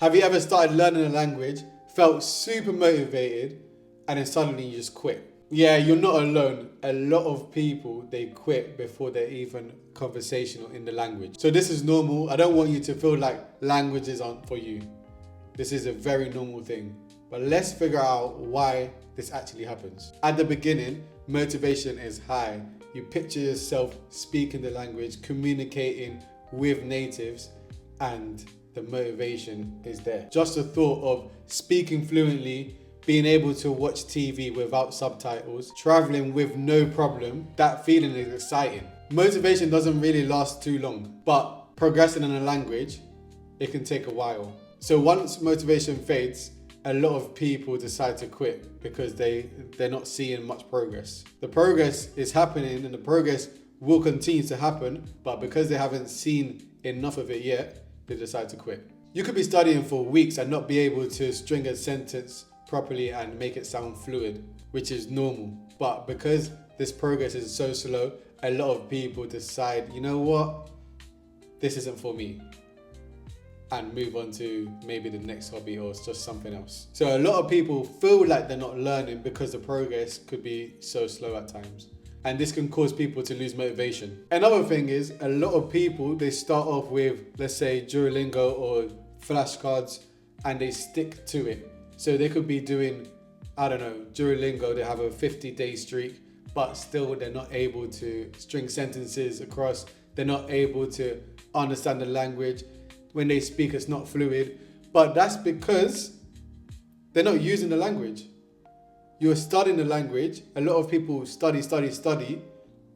Have you ever started learning a language, felt super motivated, and then suddenly you just quit? Yeah, you're not alone. A lot of people, they quit before they're even conversational in the language. So this is normal. I don't want you to feel like languages aren't for you. This is a very normal thing. But let's figure out why this actually happens. At the beginning, motivation is high. You picture yourself speaking the language, communicating with natives, and the motivation is there. Just the thought of speaking fluently, being able to watch TV without subtitles, traveling with no problem, that feeling is exciting. Motivation doesn't really last too long, but progressing in a language, it can take a while. So once motivation fades, a lot of people decide to quit because they're not seeing much progress. The progress is happening and the progress will continue to happen, but because they haven't seen enough of it yet, they decide to quit. You could be studying for weeks and not be able to string a sentence properly and make it sound fluid, which is normal. But because this progress is so slow, a lot of people decide, you know what, this isn't for me, and move on to maybe the next hobby or just something else. So a lot of people feel like they're not learning because the progress could be so slow at times. And this can cause people to lose motivation. Another thing is, a lot of people, they start off with, let's say, Duolingo or flashcards, and they stick to it. So they could be doing, I don't know, Duolingo, they have a 50-day streak, but still they're not able to string sentences across. They're not able to understand the language. When they speak, it's not fluid. But that's because they're not using the language. You're studying the language. A lot of people study,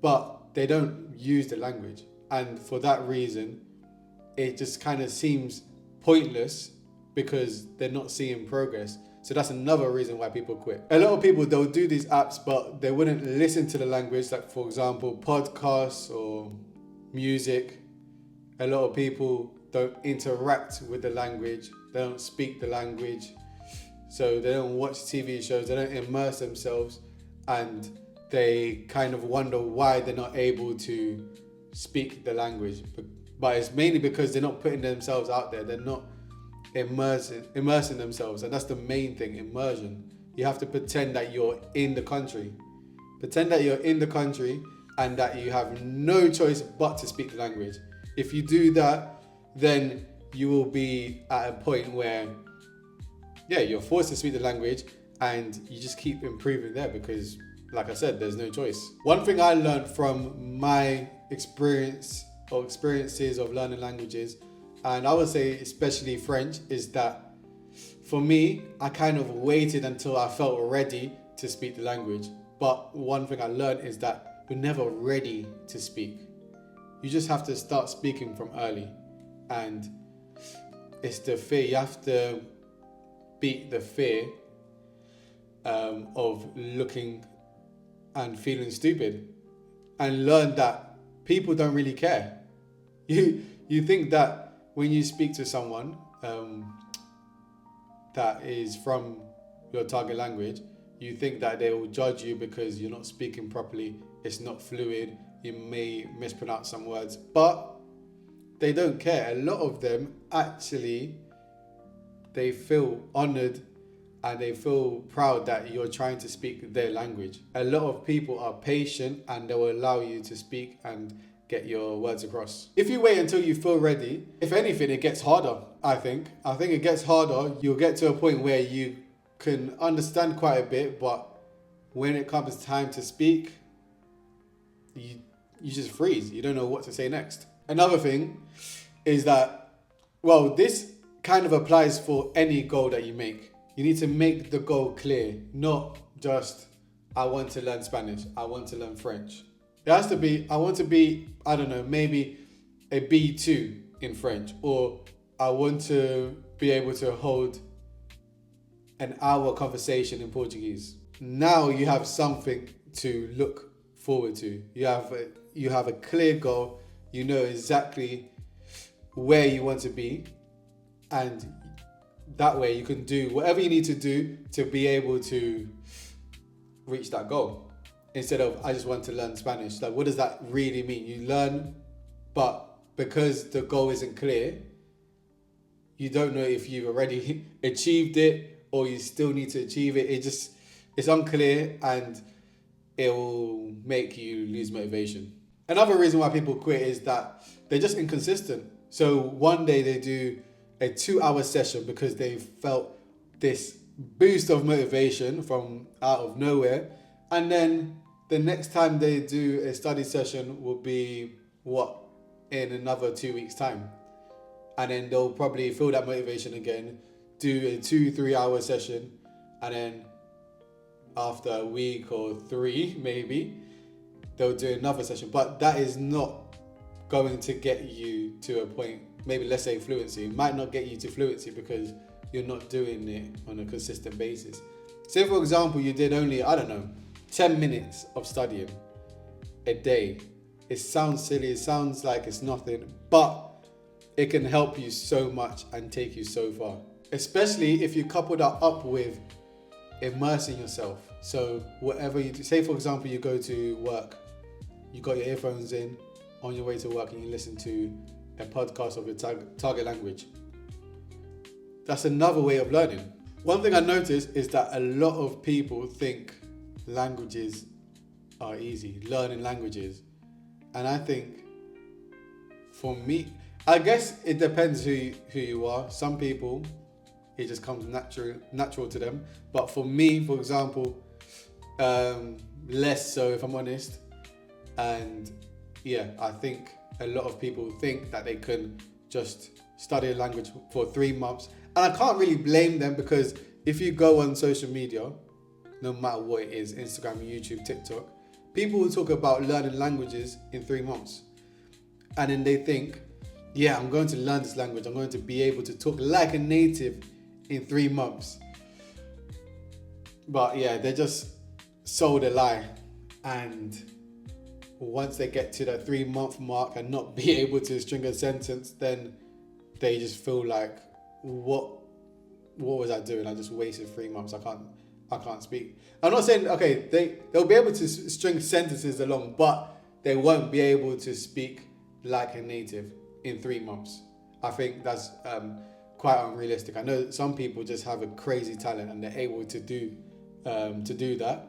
but they don't use the language. And for that reason, it just kind of seems pointless because they're not seeing progress. So that's another reason why people quit. A lot of people, they'll do these apps, but they wouldn't listen to the language. Like, for example, podcasts or music. A lot of people don't interact with the language. They don't speak the language. So they don't watch TV shows, they don't immerse themselves, and they kind of wonder why they're not able to speak the language. But it's mainly because they're not putting themselves out there. They're not immersing themselves. And that's the main thing, immersion. You have to pretend that you're in the country. Pretend that you're in the country and that you have no choice but to speak the language. If you do that, then you will be at a point where you're forced to speak the language and you just keep improving there because, like I said, there's no choice. One thing I learned from my experiences of learning languages, and I would say especially French, is that for me, I kind of waited until I felt ready to speak the language. But one thing I learned is that you're never ready to speak. You just have to start speaking from early. And it's the fear. You have to beat the fear of looking and feeling stupid, and learn that people don't really care. You think that when you speak to someone that is from your target language, you think that they will judge you because you're not speaking properly, it's not fluid, you may mispronounce some words, but they don't care. A lot of them actually, they feel honored and they feel proud that you're trying to speak their language. A lot of people are patient and they will allow you to speak and get your words across. If you wait until you feel ready, if anything, it gets harder, I think. I think it gets harder. You'll get to a point where you can understand quite a bit, but when it comes time to speak, you just freeze. You don't know what to say next. Another thing is that, this kind of applies for any goal that you make. You need to make the goal clear, not just, I want to learn Spanish, I want to learn French. It has to be, I want to be, I don't know, maybe a B2 in French, or I want to be able to hold an hour conversation in Portuguese. Now you have something to look forward to. You have a clear goal. You know exactly where you want to be, and that way you can do whatever you need to do to be able to reach that goal. Instead of, I just want to learn Spanish. Like, what does that really mean? You learn, but because the goal isn't clear, you don't know if you've already achieved it or you still need to achieve it. It's unclear, and it will make you lose motivation. Another reason why people quit is that they're just inconsistent. So one day they do a 2-hour session because they felt this boost of motivation from out of nowhere, and then the next time they do a study session will be in another 2 weeks time, and then they'll probably feel that motivation again, do a 2-3 hour session, and then after a week or 3 maybe they'll do another session. But that is not going to get you to a point. Maybe let's say fluency, it might not get you to fluency because you're not doing it on a consistent basis. Say for example you did only, 10 minutes of studying a day. It sounds silly, it sounds like it's nothing, but it can help you so much and take you so far. Especially if you couple that up with immersing yourself. So whatever you do, say for example you go to work, you got your earphones in on your way to work and you listen to a podcast of your target language. That's another way of learning. One thing I noticed is that a lot of people think languages are easy, learning languages. And I think for me, I guess it depends who you are. Some people, it just comes natural to them. But for me, for example, less so if I'm honest. And yeah, I think a lot of people think that they can just study a language for 3 months. And I can't really blame them, because if you go on social media, no matter what it is, Instagram, YouTube, TikTok, people will talk about learning languages in 3 months. And then they think, yeah, I'm going to learn this language. I'm going to be able to talk like a native in 3 months. But yeah, they just sold a lie. And once they get to that 3 month mark and not be able to string a sentence, then they just feel like, what was I doing? I just wasted 3 months. I can't speak. I'm not saying, okay, they'll be able to string sentences along, but they won't be able to speak like a native in 3 months. I think that's quite unrealistic. I know some people just have a crazy talent and they're able to do that.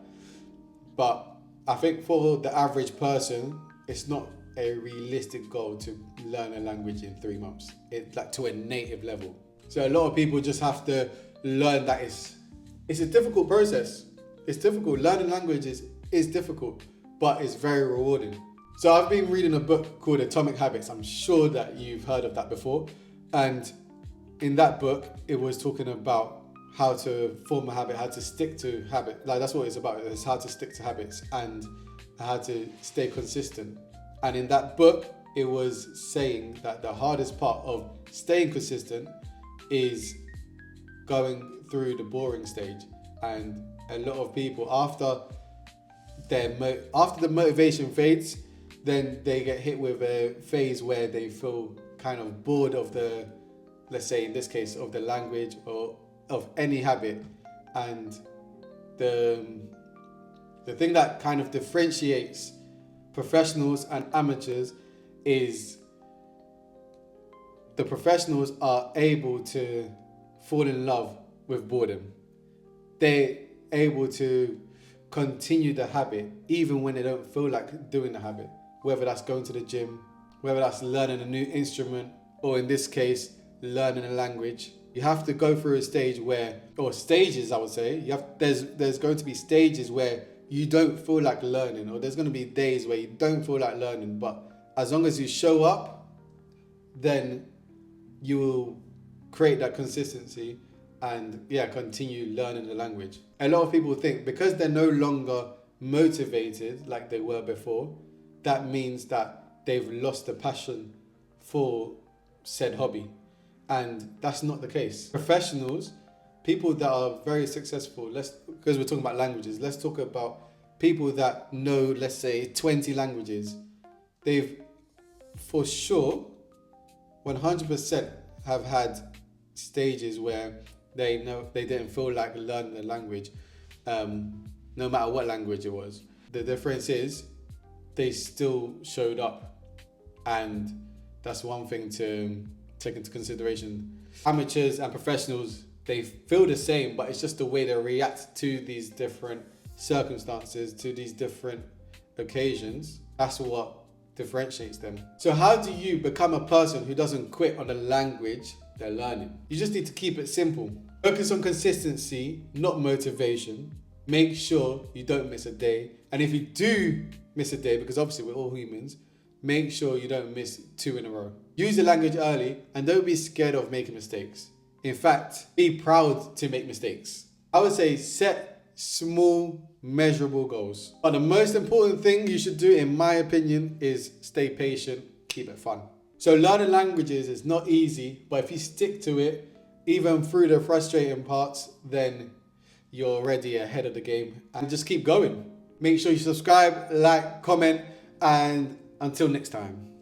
But I think for the average person, it's not a realistic goal to learn a language in 3 months. It's like to a native level. So a lot of people just have to learn that it's a difficult process. It's difficult. Learning languages is difficult, but it's very rewarding. So I've been reading a book called Atomic Habits. I'm sure that you've heard of that before. And in that book, it was talking about how to form a habit, how to stick to habit. Like that's what it's about. It's how to stick to habits and how to stay consistent. And in that book, it was saying that the hardest part of staying consistent is going through the boring stage. And a lot of people, after the motivation fades, then they get hit with a phase where they feel kind of bored of the, let's say in this case, of the language or of any habit. And the thing that kind of differentiates professionals and amateurs is the professionals are able to fall in love with boredom. They're able to continue the habit even when they don't feel like doing the habit, whether that's going to the gym, whether that's learning a new instrument, or in this case, learning a language. You have to go through a stage where, or stages I would say, there's going to be stages where you don't feel like learning, or there's going to be days where you don't feel like learning, but as long as you show up, then you will create that consistency and continue learning the language. A lot of people think because they're no longer motivated like they were before, that means that they've lost the passion for said hobby. And that's not the case. Professionals, people that are very successful, because we're talking about languages, let's talk about people that know, let's say, 20 languages. They've, for sure, 100% have had stages where they didn't feel like learning the language, no matter what language it was. The difference is they still showed up, and that's one thing to take into consideration. Amateurs and professionals, they feel the same, but it's just the way they react to these different circumstances, to these different occasions. That's what differentiates them. So how do you become a person who doesn't quit on the language they're learning? You just need to keep it simple. Focus on consistency, not motivation. Make sure you don't miss a day. And if you do miss a day, because obviously we're all humans, make sure you don't miss 2 in a row. Use the language early and don't be scared of making mistakes. In fact, be proud to make mistakes. I would say set small, measurable goals. But the most important thing you should do, in my opinion, is stay patient, keep it fun. So learning languages is not easy, but if you stick to it, even through the frustrating parts, then you're already ahead of the game. And just keep going. Make sure you subscribe, like, comment, and until next time.